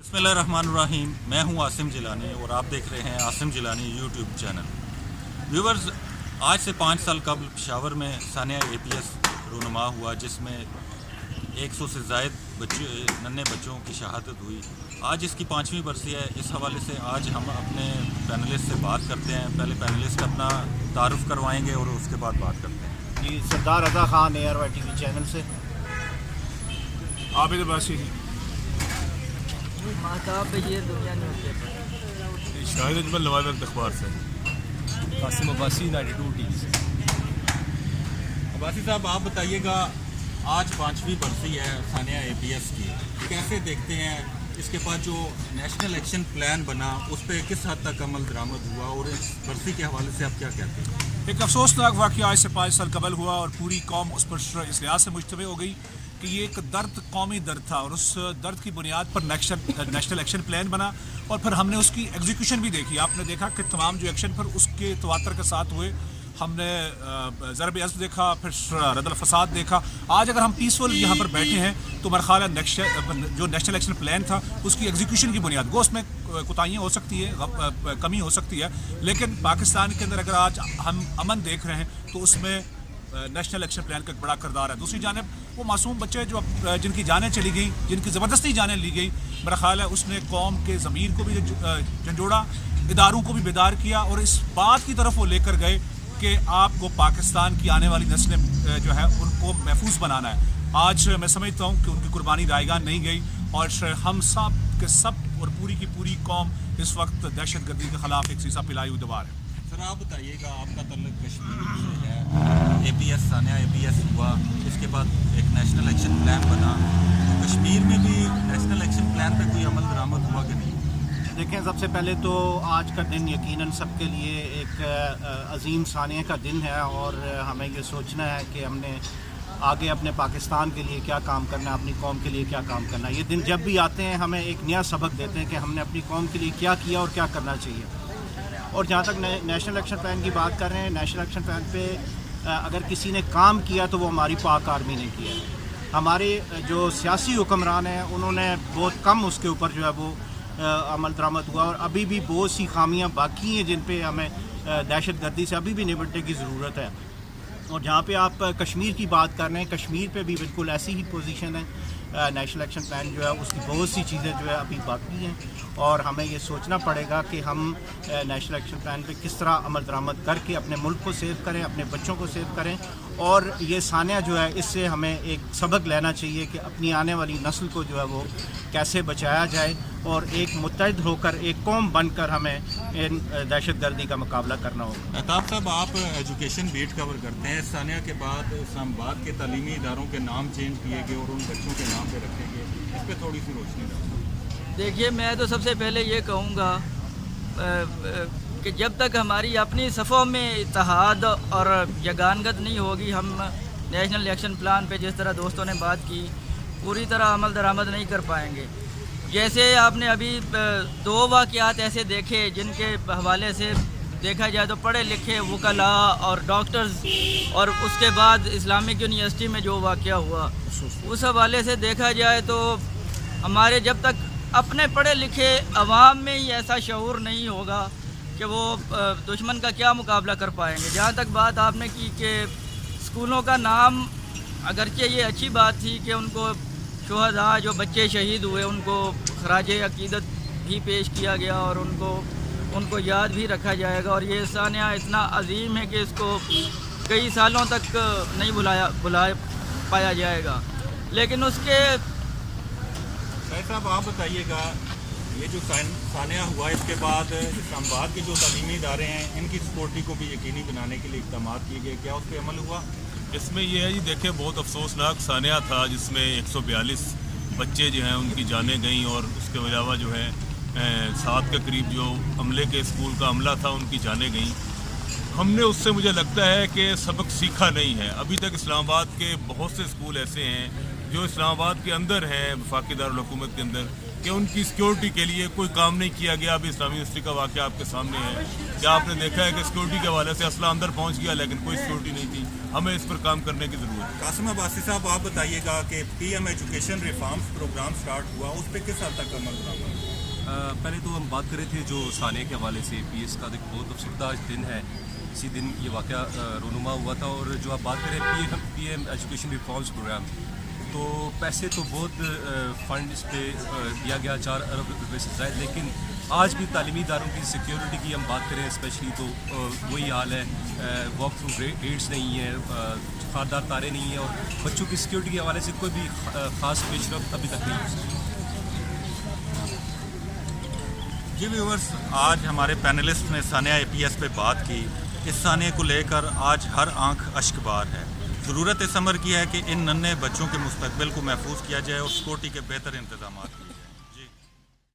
बिस्मिल्लाहिर्रहमानिर्रहीम। मैं हूं आसिम जिलानी और आप देख रहे हैं Asim Jilani YouTube channel. Viewers, आज से 5 साल कबल पेशावर में सानिया APS रूनुमा हुआ, जिसमें 100 से ज़ायद नन्हे बच्चों की शहादत हुई। आज इसकी 5वीं बरसी है। इस हवाले से आज हम अपने पैनलिस्ट से बात करते हैं। पहले पैनलिस्ट अपना तारुफ करवाएंगे और उसके बाद बात करते हैं। जी, सरदार रज़ा खान ARY TV चैनल से। आबिद बासी, शाहिद अजमल नवाज अखबार से। कासिम अब्बासी 92 TV से। अब्बासी साहब, आप बताइएगा, आज 5वीं बरसी है सानिया APS की, कैसे देखते हैं? इसके बाद जो नेशनल एक्शन प्लान बना, उस पर किस हद तक अमल दरामद हुआ और इस बरसी के हवाले से आप क्या कहते हैं? एक अफसोसनाक वाक़या आज से 5 साल कबल हुआ और पूरी कौम उस पर इस लिहाज से मुजतमई हो गई कि ये एक दर्द कौमी दर्द था और उस दर्द की बुनियाद पर नेशनल एक्शन प्लान बना और फिर हमने उसकी एग्जीक्यूशन भी देखी। आपने देखा कि तमाम जो एक्शन पर उसके तवातर के साथ हुए। हमने ज़रब अज़्म देखा, फिर रद्दल फसाद देखा। आज अगर हम पीसफुल यहाँ पर बैठे हैं तो मेरा ख्याल है जो नेशनल एक्शन प्लान था उसकी एग्जीक्यूशन की बुनियाद गो, उसमें कोताहियाँ हो सकती है, कमी हो सकती है, लेकिन पाकिस्तान के अंदर अगर आज हम अमन देख रहे हैं तो उसमें नेशनल एक्शन प्लान का एक बड़ा किरदार है। दूसरी जानिब वो मासूम बच्चे जो जिनकी जानें चली गई, जिनकी ज़बरदस्ती जानें ली गई, मेरा ख्याल है उसने कौम के ज़मीर को भी झंझोड़ा, इदारों को भी बेदार किया और इस बात की तरफ वो लेकर गए कि आपको पाकिस्तान की आने वाली नस्लें जो है उनको महफूज बनाना है। आज मैं समझता हूँ कि उनकी कुर्बानी रायगान नहीं गई और हम सब के सब और पूरी की पूरी कौम इस वक्त दहशत गर्दी के ख़िलाफ़ एक सीसा पिलाई हुई दीवार है। सर, आप बताइएगा, आपका तल्लुक कश्मीर से है। APS सानिया APS हुआ, इसके बाद एक नेशनल एक्शन प्लान बना, तो कश्मीर में भी नेशनल एक्शन प्लान पे कोई अमल दरामद हुआ कि नहीं? देखें, सबसे पहले तो आज का दिन यकीनन सबके लिए एक अजीम सानिया का दिन है और हमें ये सोचना है कि हमने आगे अपने पाकिस्तान के लिए क्या काम करना है, अपनी कौम के लिए क्या काम करना है। ये दिन जब भी आते हैं हमें एक नया सबक देते हैं कि हमने अपनी कौम के लिए क्या किया और क्या करना चाहिए। और जहाँ तक नेशनल एक्शन प्लान की बात कर रहे हैं, नेशनल एक्शन प्लान पे अगर किसी ने काम किया तो वो हमारी पाक आर्मी ने किया है। हमारे जो सियासी हुक्मरान हैं उन्होंने बहुत कम उसके ऊपर जो है वो अमल दरामद हुआ और अभी भी बहुत सी खामियां बाकी हैं जिन पे हमें दहशत गर्दी से अभी भी निपटने की ज़रूरत है। और जहाँ पे आप कश्मीर की बात कर रहे हैं, कश्मीर पे भी बिल्कुल ऐसी ही पोजीशन है। नेशनल एक्शन प्लान जो है उसकी बहुत सी चीज़ें जो है अभी बाकी हैं और हमें ये सोचना पड़ेगा कि हम नेशनल एक्शन प्लान पे किस तरह अमल दरामद करके अपने मुल्क को सेव करें, अपने बच्चों को सेव करें। और ये सानिया जो है इससे हमें एक सबक लेना चाहिए कि अपनी आने वाली नस्ल को जो है वो कैसे बचाया जाए और एक मुत्तहिद होकर एक कौम बनकर हमें इन दहशत गर्दी का मुकाबला करना होगा। मेहताब साहब, आप एजुकेशन बीट कवर करते हैं। सानिया के बाद इस्लामाबाद के तालीमी इदारों के नाम चेंज किए गए और उन बच्चों के नाम पे रखे गए, इस पर थोड़ी सी रोशनी डालें। देखिए, मैं तो सबसे पहले ये कहूँगा कि जब तक हमारी अपनी सफ़ों में इत्तेहाद और यगानगत नहीं होगी, हम नेशनल एक्शन प्लान पे जिस तरह दोस्तों ने बात की पूरी तरह अमल दरामद नहीं कर पाएंगे। जैसे आपने अभी 2 वाक़यात ऐसे देखे जिनके हवाले से देखा जाए तो पढ़े लिखे वकला और डॉक्टर्स, और उसके बाद इस्लामिक यूनिवर्सिटी में जो वाक़या हुआ उस हवाले से देखा जाए तो हमारे जब तक अपने पढ़े लिखे अवाम में ही ऐसा शऊर नहीं होगा कि वो दुश्मन का क्या मुकाबला कर पाएंगे। जहाँ तक बात आपने की कि स्कूलों का नाम, अगरचे ये अच्छी बात थी कि उनको शुहदा जो बच्चे शहीद हुए उनको खराजे अकीदत भी पेश किया गया और उनको याद भी रखा जाएगा। और ये सानिया इतना अजीम है कि इसको कई सालों तक नहीं भुला पाया जाएगा। लेकिन उसके साहब, आप बताइएगा, ये जो सानिया हुआ इसके बाद इस्लामाबाद के जो तालीमी इदारे हैं इनकी सिक्योरिटी को भी यकीनी बनाने के लिए इक़दाम किए गए, क्या उस पर अमल हुआ? इसमें यह है जी, देखिए, बहुत अफसोसनाक सानिया था जिसमें 142 बच्चे जो हैं उनकी जानें गईं और उसके अलावा जो है 7 के करीब जो अमले के स्कूल का अमला था उनकी जानें गईं। हमने उससे मुझे लगता है कि सबक सीखा नहीं है। अभी तक इस्लामाबाद के बहुत से स्कूल ऐसे हैं जो इस्लामाबाद के अंदर हैं, वफाकी दारुल हुकूमत के अंदर, कि उनकी सिक्योरिटी के लिए कोई काम नहीं किया गया। अभी इस्लामी यूनिवर्सिटी का वाक़या आपके सामने है। क्या आपने देखा है कि सिक्योरिटी के हवाले से असला अंदर पहुंच गया लेकिन कोई सिक्योरिटी नहीं थी? हमें इस पर काम करने की ज़रूरत है। कासिम अब्बासी साहब, आप बताइएगा कि PM education reforms program start हुआ, उस पर किस हद तक अमल हुआ? پہلے تو ہم بات کر رہے تھے جو ثانیہ کے حوالے سے پی ایس کا ایک بہت افسردہ دن ہے. اسی دن یہ واقعہ رونما ہوا تھا. اور جو آپ بات کر رہے ہیں P M education reforms program, تو پیسے تو بہت فنڈ اس پہ دیا گیا 4 ارب روپے سے زائد, لیکن آج بھی تعلیمی اداروں کی سیکیورٹی کی ہم بات کریں اسپیشلی تو وہی حال ہے. واک تھرو گیٹس نہیں ہیں, خاردار تارے نہیں ہیں, اور بچوں کی سیکیورٹی کے حوالے سے کوئی بھی خاص پیش رفت ابھی تک نہیں ہو سکی. جی ویورز, آج ہمارے پینلسٹ نے ثانیہ اے پی ایس پہ بات کی. اس ثانیہ کو لے کر آج ہر آنکھ اشک بار ہے. ضرورت اس امر کی ہے کہ ان ننھے بچوں کے مستقبل کو محفوظ کیا جائے اور سیکورٹی کے بہتر انتظامات کیے جائیں.